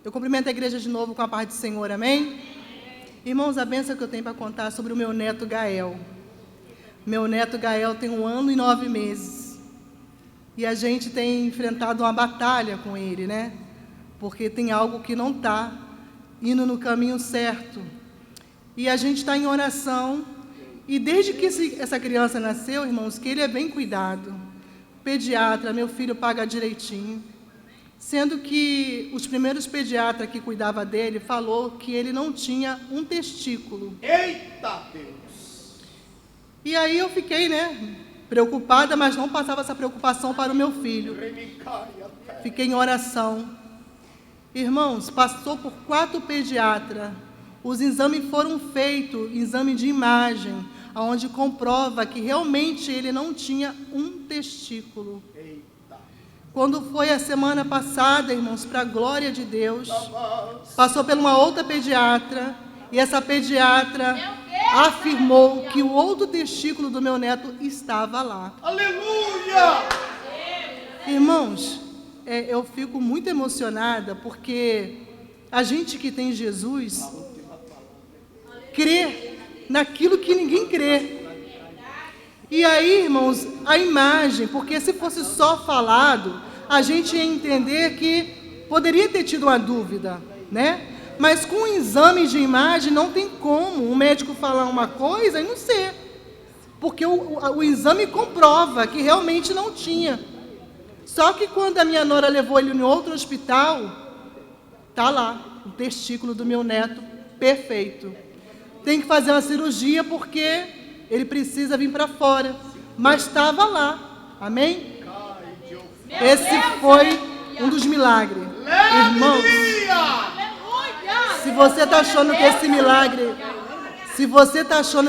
Eu cumprimento a igreja de novo com a paz do Senhor, amém? Irmãos, a bênção que eu tenho para contar é sobre o meu neto Gael. Meu neto Gael tem 1 ano e 9 meses. E a gente tem enfrentado uma batalha com ele, né? Porque tem algo que não está indo no caminho certo. E a gente está em oração. E desde que essa criança nasceu, irmãos, que ele é bem cuidado. Pediatra, meu filho paga direitinho. Sendo que os primeiros pediatras que cuidavam dele falou que ele não tinha um testículo. Eita Deus! E aí eu fiquei, né, preocupada, mas não passava essa preocupação para o meu filho. Fiquei em oração. Irmãos, passou por 4 pediatras. Os exames foram feitos, exame de imagem, onde comprova que realmente ele não tinha um testículo. Quando foi a semana passada, irmãos, para a glória de Deus, passou por uma outra pediatra, e essa pediatra afirmou que o outro testículo do meu neto estava lá. Aleluia! Irmãos, eu fico muito emocionada, porque a gente que tem Jesus crê naquilo que ninguém crê. E aí, irmãos, a imagem, porque se fosse só falado, a gente ia entender que poderia ter tido uma dúvida, né? Mas com o exame de imagem não tem como o médico falar uma coisa e não ser. Porque o exame comprova que realmente não tinha. Só que quando a minha nora levou ele em outro hospital, tá lá, o testículo do meu neto perfeito. Tem que fazer uma cirurgia porque ele precisa vir para fora. Mas estava lá. Amém? Esse foi um dos milagres. Irmãos, se você está achando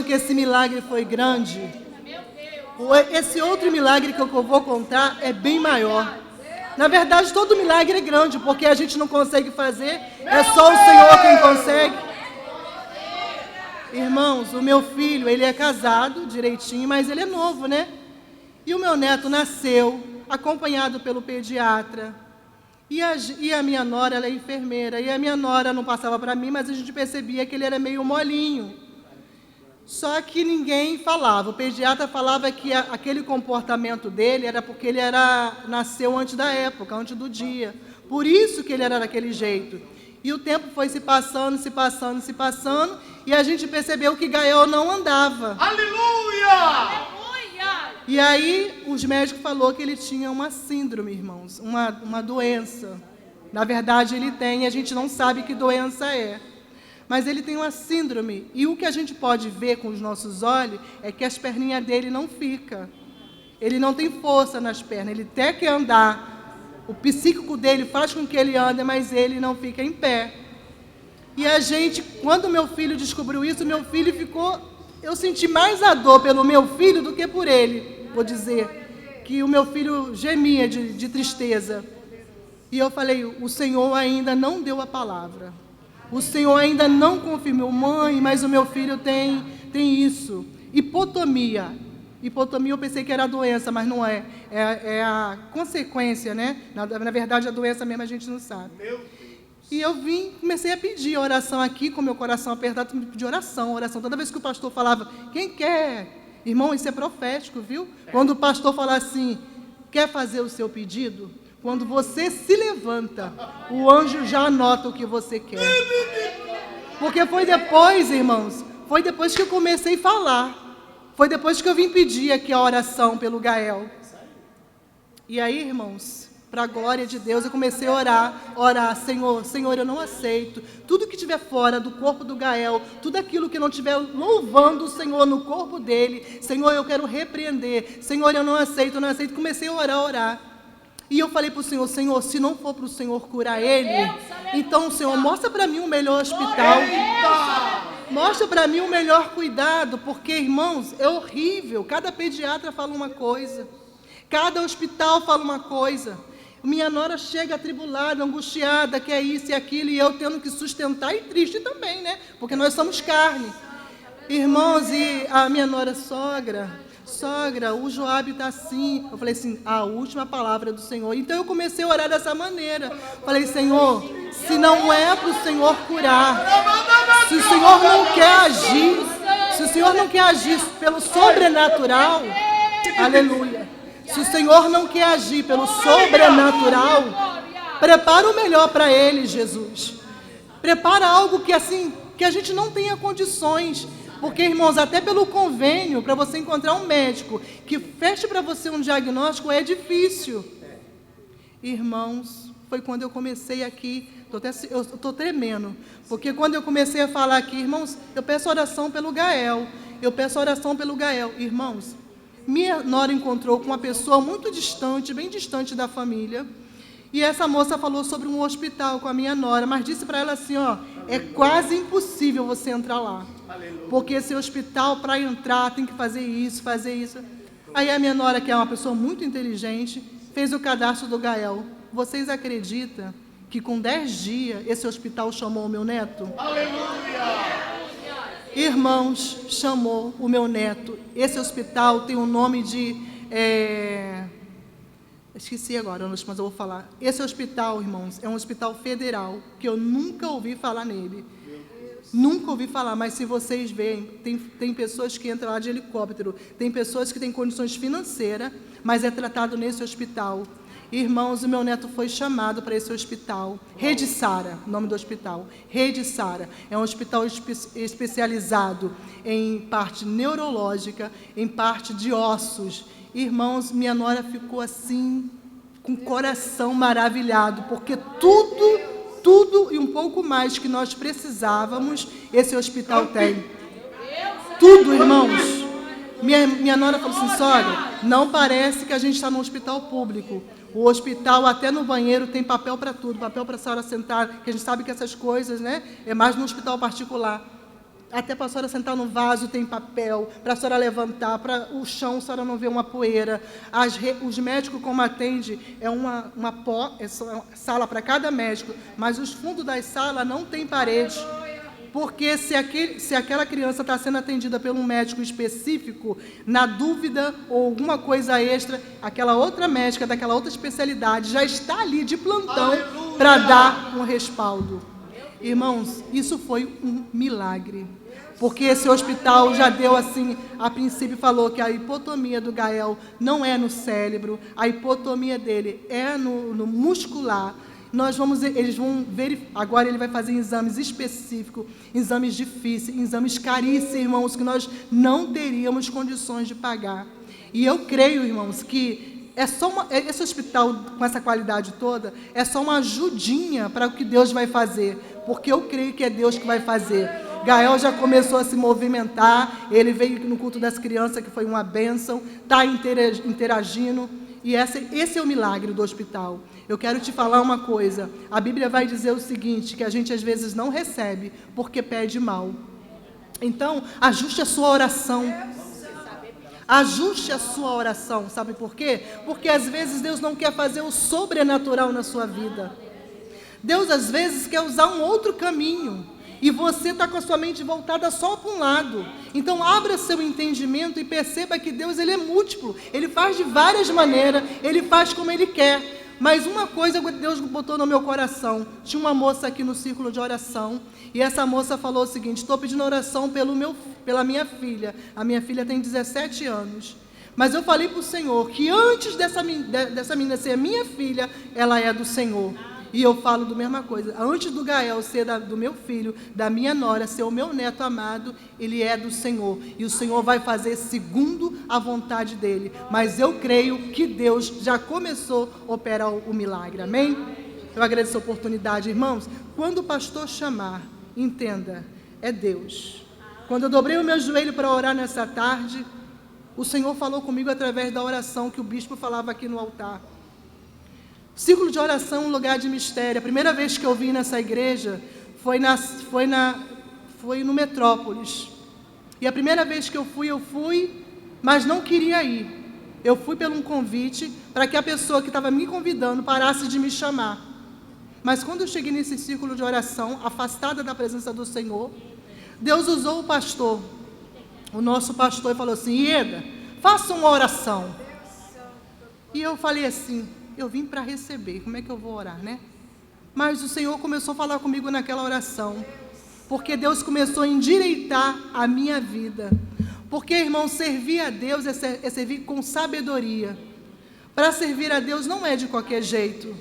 que esse milagre, foi grande, esse outro milagre que eu vou contar é bem maior. Na verdade, todo milagre é grande, porque a gente não consegue fazer, é só o Senhor quem consegue. Irmãos, o meu filho, ele é casado direitinho, mas ele é novo, né? E o meu neto nasceu, acompanhado pelo pediatra. E a minha nora, ela é enfermeira. E a minha nora não passava para mim, mas a gente percebia que ele era meio molinho. Só que ninguém falava. O pediatra falava que aquele comportamento dele era porque ele nasceu antes da época, antes do dia. Por isso que ele era daquele jeito. E o tempo foi se passando, e a gente percebeu que Gael não andava. Aleluia! E aí os médicos falaram que ele tinha uma síndrome, irmãos, uma doença. Na verdade ele tem, a gente não sabe que doença é. Mas ele tem uma síndrome, e o que a gente pode ver com os nossos olhos é que as perninhas dele não ficam. Ele não tem força nas pernas, ele até quer andar. O psíquico dele faz com que ele ande, mas ele não fica em pé. E a gente, quando meu filho descobriu isso, meu filho ficou... Eu senti mais a dor pelo meu filho do que por ele, vou dizer. Que o meu filho gemia de tristeza. E eu falei, o Senhor ainda não deu a palavra. O Senhor ainda não confirmou. Mãe, mas o meu filho tem isso. Hipotomia. Hipotomia eu pensei que era a doença, mas não é. É a consequência, né? Na verdade, a doença mesmo a gente não sabe. E eu comecei a pedir oração aqui, com meu coração apertado, pedir oração. Toda vez que o pastor falava, quem quer? Irmão, isso é profético, viu? Quando o pastor fala assim, quer fazer o seu pedido? Quando você se levanta, o anjo já anota o que você quer. Porque foi depois, irmãos, foi depois que eu comecei a falar. Foi depois que eu vim pedir aqui a oração pelo Gael. E aí, irmãos, para a glória de Deus, eu comecei a orar, Senhor, eu não aceito. Tudo que estiver fora do corpo do Gael, tudo aquilo que não estiver louvando o Senhor no corpo dele, Senhor, eu quero repreender. Senhor, eu não aceito. Comecei a orar. E eu falei para o Senhor, se não for para o Senhor curar ele, então, Senhor, mostra para mim o melhor hospital. Mostra para mim o melhor cuidado, porque, irmãos, é horrível. Cada pediatra fala uma coisa. Cada hospital fala uma coisa. Minha nora chega atribulada, angustiada, que é isso e aquilo, e eu tendo que sustentar e triste também, né? Porque nós somos carne. Irmãos, e a minha nora sogra sogra, o Joabe está assim. Eu falei assim, a última palavra do Senhor. Então eu comecei a orar dessa maneira. Falei, Senhor, se não é para o Senhor curar, se o Senhor não quer agir, se o Senhor não quer agir pelo sobrenatural, aleluia. Se o Senhor não quer agir pelo sobrenatural, prepara o melhor para ele, Jesus. Prepara algo que assim, que a gente não tenha condições. Porque, irmãos, até pelo convênio, para você encontrar um médico que feche para você um diagnóstico, é difícil. Irmãos, foi quando eu comecei aqui, eu estou tremendo, porque quando eu comecei a falar aqui, irmãos, eu peço oração pelo Gael, irmãos, minha nora encontrou com uma pessoa muito distante, bem distante da família, e essa moça falou sobre um hospital com a minha nora, mas disse para ela assim, ó, é quase impossível você entrar lá, porque esse hospital, para entrar, tem que fazer isso. Aí a minha nora, que é uma pessoa muito inteligente, fez o cadastro do Gael. Vocês acreditam que com 10 dias esse hospital chamou o meu neto? Aleluia! Irmãos, chamou o meu neto. Esse hospital tem o nome de... Esqueci agora, mas eu vou falar. Esse hospital, irmãos, é um hospital federal, que eu nunca ouvi falar nele. Nunca ouvi falar, mas se vocês veem, tem pessoas que entram lá de helicóptero, tem pessoas que têm condições financeiras, mas é tratado nesse hospital. Irmãos, o meu neto foi chamado para esse hospital, Rede Sara, nome do hospital, Rede Sara. É um hospital especializado em parte neurológica, em parte de ossos. Irmãos, minha nora ficou assim, com o coração maravilhado, porque tudo e um pouco mais que nós precisávamos, esse hospital tem. Tudo, irmãos. Minha nora falou assim, sogra, não parece que a gente está num hospital público. O hospital, até no banheiro, tem papel para tudo, papel para a senhora sentar, que a gente sabe que essas coisas, né, é mais no hospital particular. Até para a senhora sentar no vaso tem papel, para a senhora levantar, para o chão a senhora não vê uma poeira. Os médicos, como atende, é uma sala para cada médico, mas os fundos das salas não tem parede. Porque se aquela criança está sendo atendida por um médico específico, na dúvida ou alguma coisa extra, aquela outra médica daquela outra especialidade já está ali de plantão para dar um respaldo. Irmãos, isso foi um milagre. Porque esse hospital já deu assim, a princípio falou que a hipotomia do Gael não é no cérebro, a hipotomia dele é no muscular. Eles vão verificar, agora ele vai fazer exames específicos, exames difíceis, exames caríssimos, irmãos, que nós não teríamos condições de pagar. E eu creio, irmãos, que esse hospital com essa qualidade toda é só uma ajudinha para o que Deus vai fazer, porque eu creio que é Deus que vai fazer. Gael já começou a se movimentar, ele veio no culto das crianças, que foi uma bênção, está interagindo, e esse é o milagre do hospital. Eu quero te falar uma coisa, a Bíblia vai dizer o seguinte, que a gente às vezes não recebe, porque pede mal. Então, ajuste a sua oração. Ajuste a sua oração, sabe por quê? Porque às vezes Deus não quer fazer o sobrenatural na sua vida. Deus às vezes quer usar um outro caminho. E você está com a sua mente voltada só para um lado. Então, abra seu entendimento e perceba que Deus, ele é múltiplo. Ele faz de várias maneiras, ele faz como ele quer. Mas uma coisa Deus botou no meu coração. Tinha uma moça aqui no círculo de oração. E essa moça falou o seguinte, estou pedindo oração pela minha filha. A minha filha tem 17 anos. Mas eu falei para o Senhor que antes dessa menina ser minha filha, ela é do Senhor. E eu falo da mesma coisa. Antes do Gael ser do meu filho, da minha nora, ser o meu neto amado, ele é do Senhor. E o Senhor vai fazer segundo a vontade dele. Mas eu creio que Deus já começou a operar o milagre. Amém? Eu agradeço a oportunidade, irmãos. Quando o pastor chamar, entenda, é Deus. Quando eu dobrei o meu joelho para orar nessa tarde, o Senhor falou comigo através da oração que o bispo falava aqui no altar. Círculo de oração é um lugar de mistério. A primeira vez que eu vim nessa igreja foi no Metrópolis. E a primeira vez que eu fui, mas não queria ir. Eu fui pelo um convite para que a pessoa que estava me convidando parasse de me chamar. Mas quando eu cheguei nesse círculo de oração, afastada da presença do Senhor, Deus usou o pastor, o nosso pastor, e falou assim, Ieda, faça uma oração. E eu falei assim, eu vim para receber, como é que eu vou orar, né? Mas o Senhor começou a falar comigo naquela oração, porque Deus começou a endireitar a minha vida. Porque, irmão, servir a Deus é servir com sabedoria. Para servir a Deus não é de qualquer jeito.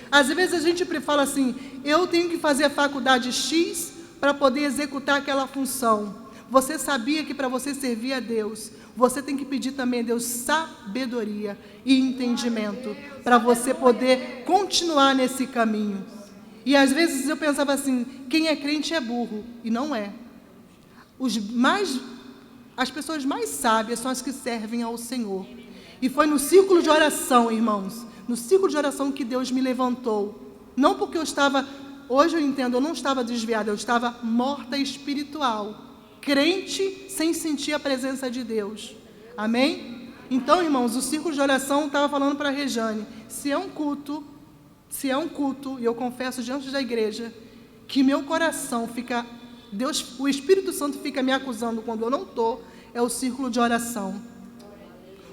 Às vezes a gente fala assim, eu tenho que fazer a faculdade X para poder executar aquela função. Você sabia que para você servir a Deus, você tem que pedir também a Deus sabedoria e entendimento para você poder continuar nesse caminho. E às vezes eu pensava assim, quem é crente é burro, e não é. As pessoas mais sábias são as que servem ao Senhor. E foi no círculo de oração, irmãos, no círculo de oração que Deus me levantou. Não porque eu estava, hoje eu entendo, eu não estava desviada, eu estava morta espiritual. Crente sem sentir a presença de Deus. Amém? Então, irmãos, o círculo de oração estava falando para a Rejane, se é um culto, e eu confesso diante da igreja, que meu coração fica, Deus, o Espírito Santo fica me acusando quando eu não estou, é o círculo de oração.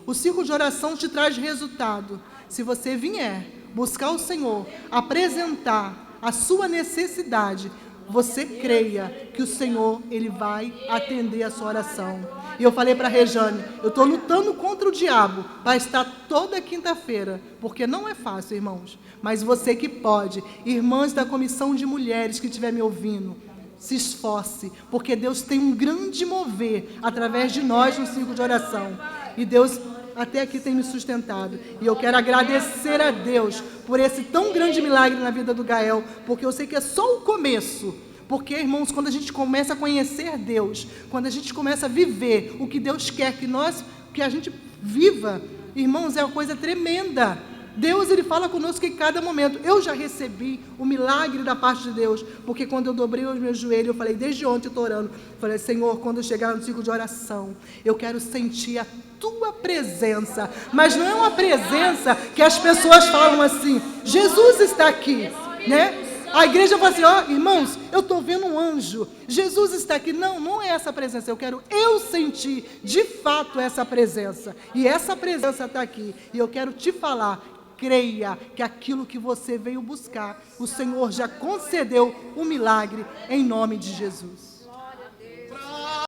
O círculo de oração te traz resultado. Se você vier buscar o Senhor, apresentar a sua necessidade, você creia que o Senhor, Ele vai atender a sua oração. E eu falei para a Rejane, eu estou lutando contra o diabo para estar toda quinta-feira, porque não é fácil, irmãos, mas você que pode, irmãs da comissão de mulheres que estiver me ouvindo, se esforce, porque Deus tem um grande mover através de nós no círculo de oração, e Deus até aqui tem me sustentado, e eu quero agradecer a Deus por esse tão grande milagre na vida do Gael, porque eu sei que é só o começo. Porque, irmãos, quando a gente começa a conhecer Deus, quando a gente começa a viver o que Deus quer que a gente viva, irmãos, é uma coisa tremenda. Deus, Ele fala conosco em cada momento. Eu já recebi o milagre da parte de Deus, porque quando eu dobrei os meus joelhos, eu falei, desde ontem eu estou orando, falei, Senhor, quando eu chegar no ciclo de oração, eu quero sentir a Tua presença, mas não é uma presença que as pessoas falam assim, Jesus está aqui, né? A igreja fala assim, ó, irmãos, eu estou vendo um anjo, Jesus está aqui. Não, não é essa presença, eu quero sentir de fato essa presença, e essa presença está aqui, e eu quero te falar, creia que aquilo que você veio buscar, o Senhor já concedeu o milagre em nome de Jesus.